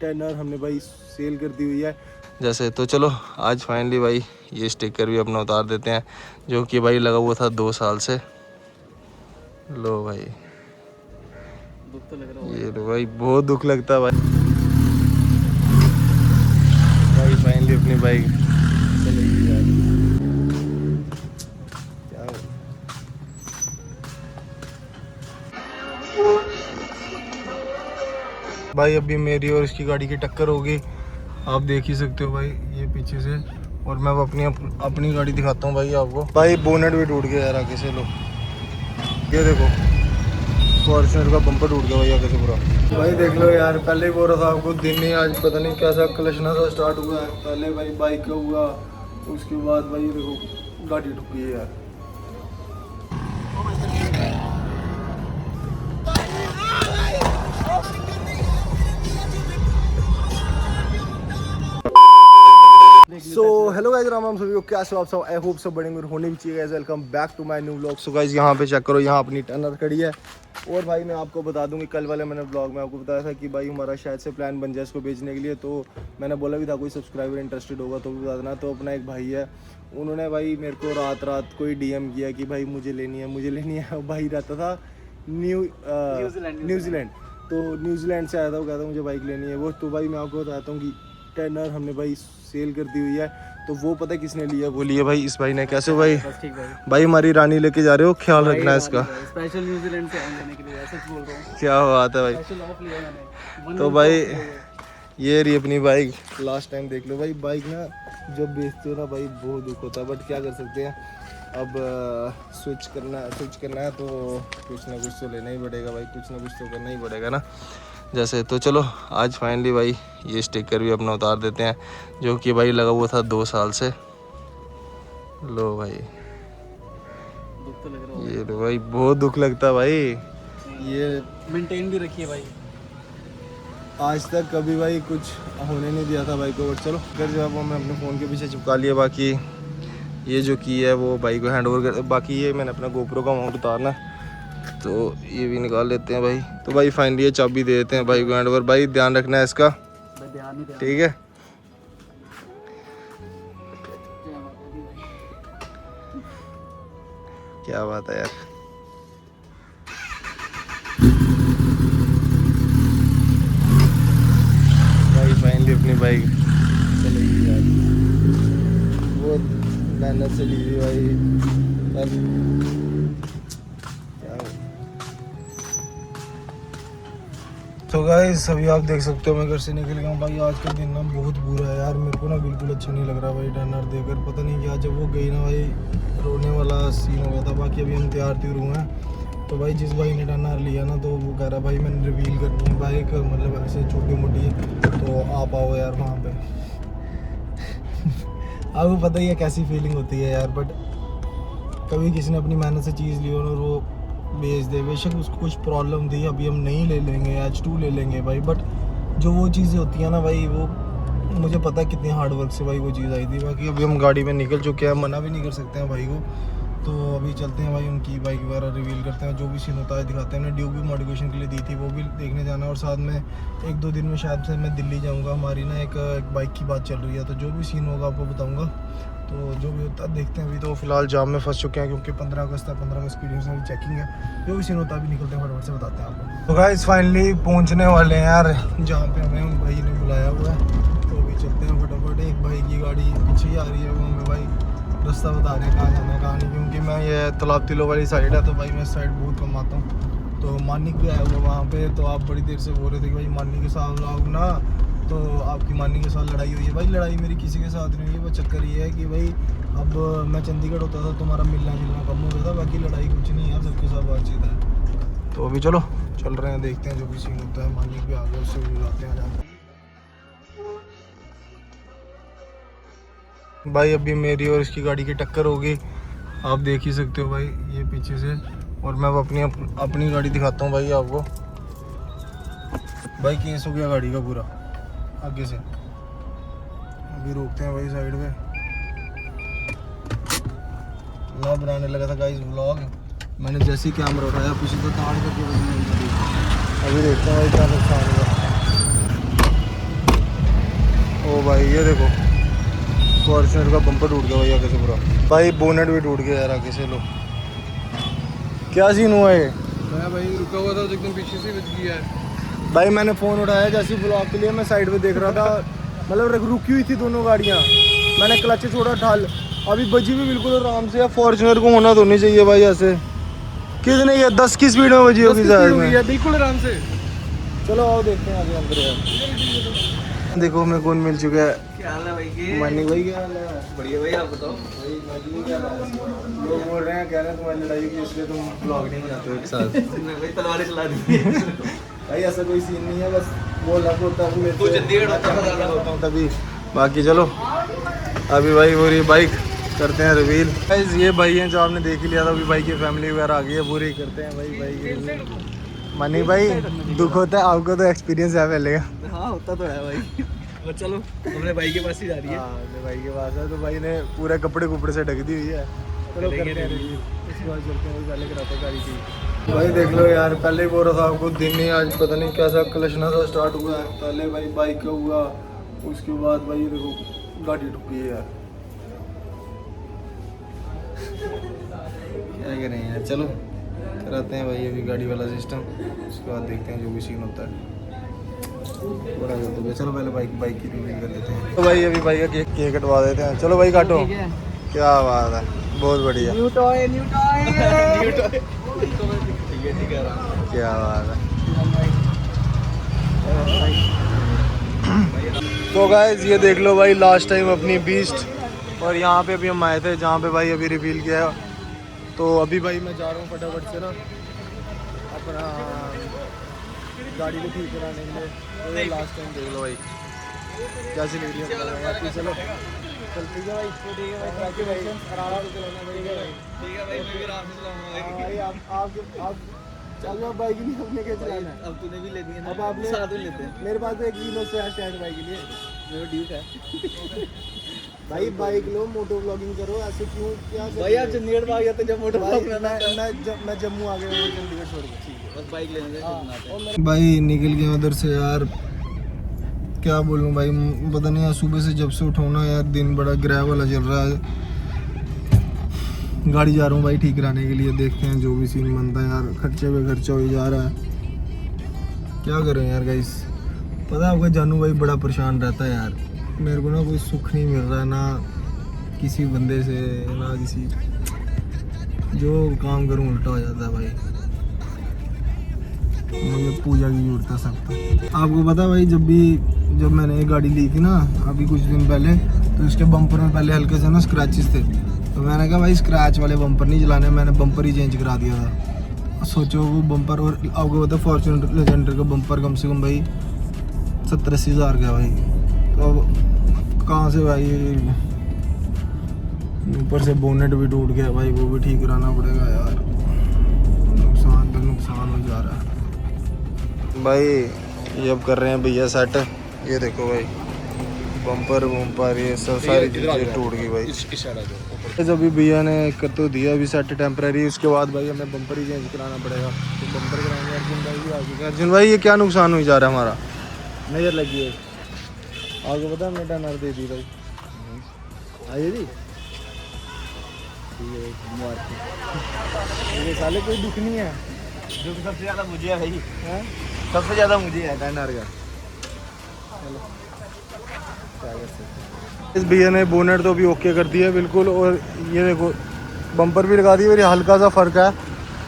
10R हमने भाई cell कर दी हुई है जैसे। तो चलो आज फाइनली भाई ये स्टिकर भी अपना उतार देते हैं जो कि भाई लगा हुआ था 2 साल से। लो भाई, दुख तो लग रहा ये लो भाई, बहुत दुख लगता है भाई। भाई फाइनली अपनी बाइक चलेगी यार। क्या भाई, अभी मेरी और इसकी गाड़ी की टक्कर होगी, आप देख ही सकते हो भाई ये पीछे से। और मैं अपनी गाड़ी दिखाता हूँ भाई आपको। भाई बोनेट भी टूट गया यार आगे से। लो ये देखो, फॉर्च्यूनर का बम्पर टूट गया भाई आगे से पूरा। भाई देख लो यार, पहले ही बोल रहा था आपको, दिन ही आज पता नहीं कैसा कलशना सा स्टार्ट हुआ है। पहले भाई बाइक का हुआ, उसके बाद भाई देखो गाड़ी टूट गई है यार। सो हेलो गाइस, राम सभी को, कैसे हो आप सब? आई होप सब बड़े मेरे होने भी चाहिए guys. Welcome back to my new vlog. So guys यहाँ पे चेक करो, यहाँ अपनी टर्नर खड़ी है। और भाई मैं आपको बता दूं कि कल वाले मैंने व्लॉग में आपको बताया था कि भाई हमारा शायद से प्लान बन जाए इसको बेचने के लिए। तो मैंने बोला भी था कोई सब्सक्राइबर इंटरेस्टेड होगा तो भी बता देना। तो अपना एक भाई है, उन्होंने भाई मेरे को रात कोई DM किया कि भाई मुझे लेनी है। भाई रहता था न्यूजीलैंड। तो न्यूजीलैंड से आया था, वो कहता मुझे बाइक लेनी है वो। तो भाई मैं आपको बताता हूँ कि 10R हमने भाई सेल कर दी हुई है। तो वो पता है किसने लिया? वो लिया भाई इस भाई ने। कैसे हो भाई? ठीक भाई हमारी रानी लेके जा रहे हो, ख्याल रखना है इसका। स्पेशल न्यूजीलैंड से आने के लिए, सच बोल रहा हूँ। क्या बात है भाई। स्पेशल ऑफ लिया मैंने। तो भाई ये रही अपनी बाइक। लास्ट टाइम देख लो भाई, बाइक ना जब बेचते हो ना भाई बहुत दुख होता है, बट क्या कर सकते हैं। अब स्विच करना है तो कुछ ना कुछ तो लेना ही पड़ेगा भाई, कुछ ना कुछ तो करना ही पड़ेगा ना। जैसे तो चलो आज फाइनली भाई ये स्टिकर भी अपना उतार देते हैं जो कि भाई लगा हुआ था 2 साल से। लो भाई, दुख तो लग रहा ये लो भाई, बहुत दुख लगता है भाई। ये मेंटेन भी रखिए भाई। आज तक कभी भाई कुछ होने नहीं दिया था भाई को, बट चलो घर जो है वो मैं अपने फ़ोन के पीछे चिपका लिया। बाकी ये जो की है वो भाई को हैंड ओवर कर। बाकी ये मैंने अपना गोप्रो का माउंट उतारना है तो ये भी निकाल लेते हैं भाई। तो भाई फाइनली ये चाबी दे देते हैं भाई को हैंड ओवर। भाई ध्यान रखना है इसका, ठीक है? क्या बात है यार। भाई फाइनली अपनी बाइक चलेगी यार, बहुत मेहनत से ली थी भाई। तो गाइस अभी आप देख सकते हो मैं घर से निकल गया हूँ भाई। आज का दिन ना बहुत बुरा है यार, मेरे को ना बिल्कुल अच्छा नहीं लग रहा भाई। 10R देकर पता नहीं क्या, जब वो गई ना भाई रोने वाला सीन हो गया था। बाकी अभी हम तैयार हुए हैं। तो भाई जिस भाई ने 10R लिया ना, तो वो कह रहा भाई मैंने रिवील करनी है बाइक, मतलब ऐसे छोटी मोटी, तो आप आओ यार वहाँ पे। आपको पता ही है कैसी फीलिंग होती है यार। बट कभी किसी ने अपनी मेहनत से चीज़ ली और वो बेच दे, बेशक उसको कुछ प्रॉब्लम थी, अभी हम नहीं ले लेंगे, H2 ले लेंगे भाई। बट जो वो चीज़ें होती हैं ना भाई, वो मुझे पता है कितनी हार्ड वर्क से भाई वो चीज़ आई थी। बाकी अभी हम गाड़ी में निकल चुके हैं, मना भी नहीं कर सकते हैं भाई को। तो अभी चलते हैं भाई, उनकी बाइक वगैरह रिवील करते हैं, जो भी सीन होता है दिखाते हैं। हमने ड्यूक भी मॉडिफिकेशन के लिए दी थी, वो भी देखने जाना। और साथ में 1-2 दिन में शायद से मैं दिल्ली जाऊँगा। हमारी ना एक बाइक की बात चल रही है, तो जो भी सीन होगा आपको बताऊँगा। तो जो भी होता है देखते हैं। अभी तो फिलहाल जाम में फंस चुके हैं क्योंकि 15 अगस्त है, 15 अगस्त की चेकिंग है। जो भी सीन होता है अभी निकलते हैं, फटाफट से बताते हैं आपको। तो गाइस फाइनली पहुंचने वाले हैं यार जहाँ पे हमें उन भाई ने बुलाया हुआ है। तो अभी चलते हैं फटाफट। एक भाई की गाड़ी पीछे ही आ रही है, वो हमें भाई रास्ता बता रहे हैं कहाँ जाना है कहाँ नहीं। क्योंकि मैं ये तालाब तिलो वाली साइड है, तो भाई मैं इस साइड बहुत कम आता हूँ। तो मानिक भी आया हुआ वहाँ पे। तो आप बड़ी देर से बोल रहे थे कि भाई मानिक के साथ आओ ना, तो आपकी मानी के साथ लड़ाई हुई है। भाई लड़ाई मेरी किसी के साथ नहीं हुई है। वो चक्कर ये है कि भाई अब मैं चंडीगढ़ होता था, तुम्हारा मिलना जुलना कम हो गया था। बाकी लड़ाई कुछ नहीं है, सबके साथ बातचीत है। तो अभी चलो चल रहे हैं, देखते हैं जो भी सीन होता है। मानी भी आ गए, उससे भी जाते हैं जाते। भाई अभी मेरी और इसकी गाड़ी की टक्कर होगी, आप देख ही सकते हो भाई ये पीछे से। और मैं अपनी गाड़ी दिखाता हूँ भाई आपको। भाई केस हो गया गाड़ी का पूरा आगे से। अभी रोकते हैं भाई साइड पे। मैं बनाने लगा था गाइस व्लॉग, मैंने जैसे ही कैमरा उठाया पीछे तो ताड़ करके बनी। अभी देखते हैं भाई क्या नुकसान हुआ। भाई, ये देखो फॉर्च्यूनर का बम्पर टूट गया भाई आगे से पूरा। भाई बोनेट भी टूट गया यार आगे से। लो क्या सीन हुआ है? मैं भाई रुका हुआ था तो एकदम पीछे से बच गया है भाई मैंने फ़ोन उठाया जैसे ब्लॉक के लिए, मैं साइड पे देख रहा था, मतलब रुकी हुई थी दोनों गाड़ियाँ, मैंने क्लच छोड़ा ढाल, अभी बजी भी बिल्कुल आराम से। फॉर्च्यूनर को होना तो नहीं चाहिए भाई ऐसे। कितने ये 10 की स्पीड में बजी होगी शायद में, बिल्कुल आराम से। चलो आओ देखते हैं आगे अंदर यार। देखो हमें कौन मिल चुका है। क्या हाल है भाई के? मनी भाई क्या हाल है? बढ़िया भाई, आप बताओ। भाई मनी क्या हाल है? लोग बोल रहे हैं, कह रहे हैं तुम्हारी लड़ाई की इसलिए तुम ब्लॉग नहीं बनाते हो एक साथ। भाई तलवारें चला दी भाई ऐसा कोई सीन नहीं है, बस बोलना तो होता है तू चंडीगढ़ होता हूँ तभी। बाकी चलो अभी भाई पूरी बाइक करते हैं रिवील। गाइस ये भाई हैं जो आपने देख ही लिया था, अभी भाई की फैमिली वगैरह आ गई है, पूरी करते हैं भाई बाइक की रिवील। मनी भाई दुख होता है, आपको तो एक्सपीरियंस है पहले का। हाँ होता तो है भाई। और चलो अपने भाई के पास ही जा रही है। हाँ अपने भाई के पास है, तो भाई ने पूरे कपड़े कुपड़े से ढक दी हुई है। चलो करते हैं रिवील, उसके बाद चलते हैं पहले कराते हैं गाड़ी की। भाई देख लो यार, पहले ही बोल रहा था आपको दिन नहीं, आज पता नहीं कैसा क्लचना सा स्टार्ट हुआ है। पहले भाई बाइक का हुआ, उसके बाद भाई देखो गाड़ी ठुक गई है यार। क्या करें यार, चलो कराते हैं भाई अभी गाड़ी वाला सिस्टम, उसके बाद देखते हैं जो भी सीन होता है। बड़ा जल्द हो गया, चलो पहले बाइक की रिवील कर लेते हैं। तो भाई अभी भाई का केक कटवा देते हैं। चलो भाई काटो। क्या बात है, बहुत बढ़िया। New toy new toy new toy. ठीक है क्या बात है। तो गाइस ये देख लो भाई लास्ट टाइम अपनी बीस्ट, और यहाँ पे अभी हम आए थे जहाँ पे भाई अभी रिवील किया है। तो अभी भाई मैं जा रहा हूँ फटाफट से ना अपना गाड़ी को ठीक कराने के लिए। तो ये लास्ट टाइम देख लो भाई कैसी लग रही है। चलो चल ठीक है भाई, ठीक है भाई, ट्रैफिक भाई आराम से चलाना पड़ेगा भाई। ठीक है भाई, मैं भी आराम से चलाऊंगा भाई आप चलो बाइक नहीं अपने के चलाना है। अब तूने भी ले दी है ना, अब आपने साथ में लेते हैं। मेरे पास एक वीनो से स्टैंड बाइक के लिए मेरा ड्यूक है भाई, बाइक लो मोटो ब्लॉगिंग करो, ऐसे क्यों क्या कर भाई। आप चंडीगढ़ में आ जाते जब मोटर भाई, ब्लॉग बनाना मैं जम्मू आ गया हूँ चंडीगढ़ छोड़ के। ठीक है, बस बाइक लेने दे फिर बनाते हैं। भाई निकल गया उधर से यार, क्या बोलूँ भाई, पता नहीं यार सुबह से जब से उठाऊँ ना यार दिन बड़ा ग्रह वाला चल रहा है। गाड़ी जा रहा हूँ भाई ठीक कराने के लिए, देखते हैं जो भी सीन बनता है यार। खर्चे पे खर्चा हो जा रहा है, क्या करें यार गाइस। पता है आपका जानू भाई बड़ा परेशान रहता है यार, मेरे को ना कोई सुख नहीं मिल रहा है, ना किसी बंदे से ना किसी, जो काम करूँ उल्टा हो जाता है भाई। मुझे पूजा की जरूरत है सब। आपको पता है भाई जब मैंने ये गाड़ी ली थी ना अभी कुछ दिन पहले, तो इसके बम्पर में पहले हल्के से ना स्क्रैचेस थे, तो मैंने कहा भाई स्क्रैच वाले बम्पर नहीं चलाने, मैंने बम्पर ही चेंज करा दिया था। सोचो वो बम्पर, और आपको पता है फॉर्च्यूनर लेजेंडर का बम्पर कम से कम भाई 70-80 हज़ार का भाई। तो कहाँ से भाई, ऊपर से बोनेट भी टूट गया भाई, वो भी ठीक कराना पड़ेगा यार। नुकसान पे नुकसान हो जा रहा है भाई। ये अब कर रहे हैं भैया सेट, ये देखो भाई बम्पर वम्पर ये सब सारी चीज़ें टूट गई भाई। जब भी भैया ने कर तो दिया अभी सेट टेम्परेरी, उसके बाद भाई हमें बम्पर ही चेंज कराना पड़ेगा। तो बम्पर कराएंगे। अर्जुन भाई भी आ चुके हैं। अर्जुन भाई ये क्या नुकसान हो जा रहा है हमारा? नज़र लगी है आपको पता है, हमने टनर दे दी भाई। आइए जी, ये साले कोई दुख नहीं है। दुख सबसे ज़्यादा मुझे है भाई, हैं? सबसे ज़्यादा मुझे है टनर का। चलो क्या कर सकते। इस भैया ने बोनेट तो अभी ओके कर दिया है बिल्कुल, और ये देखो बम्पर भी लगा दिया, मेरी हल्का सा फ़र्क है।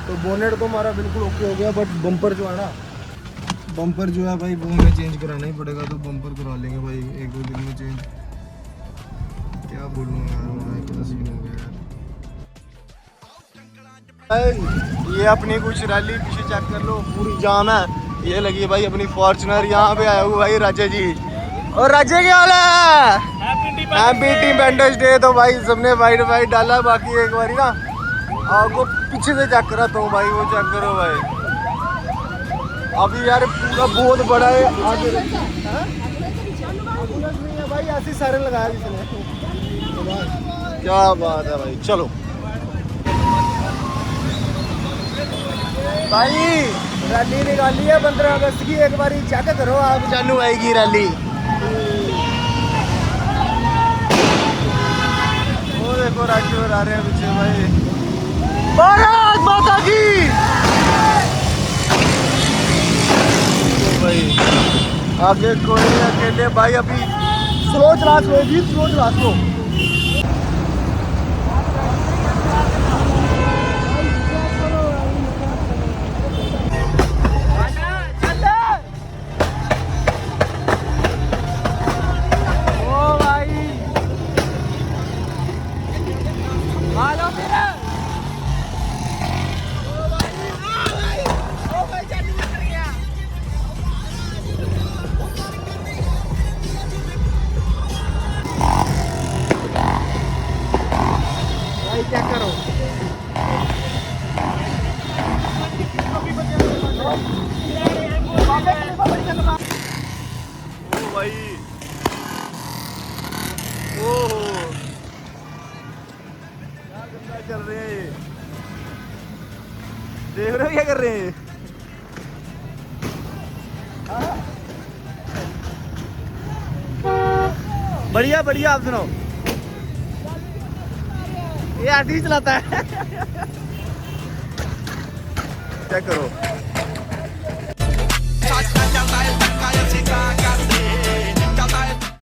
तो बोनेट तो हमारा बिल्कुल ओके हो गया, बट बम्पर जो है ना, बम्पर जो है भाई वो हमें चेंज कराना ही पड़ेगा। तो बम्पर करा लेंगे भाई 1-2 दिन में चेंज। क्या बोलूँ यार, हमारा सीन हो गया यार। ये अपनी कुछ रैली पीछे चेक कर लो, पूरी जाम है। ये लगी भाई अपनी फॉर्च्यूनर, यहाँ पे आया हुआ भाई राजा जी। और राजा क्या हाल है? Happy independence day. तो भाई सबने वाइट वाइट डाला, बाकी एक बारी ना आपको पीछे से चेक कराता हूँ भाई, वो चेक करो भाई। अभी यार पूरा बहुत बड़ा है आगे भाई, ऐसे सारे लगाया जिसने। क्या बात है भाई। चलो भाई रैली निकाली है 15 अगस्त की, एक बार चेक करो आप जानू भाई की रैली। देखो राजू आ रहे हैं पीछे भाई। भारत माता की। भाई आगे कोई नहीं, अकेले भाई अभी स्लो चला, स्लो जी, स्लो चला, स्लो। क्या करो ओ भाई, ओहो क्या गंदा चल रहे हैं ये, देख रहे हो क्या कर रहे हैं। बढ़िया बढ़िया, आप सुनो, ये आदमी चलाता है। चेक करो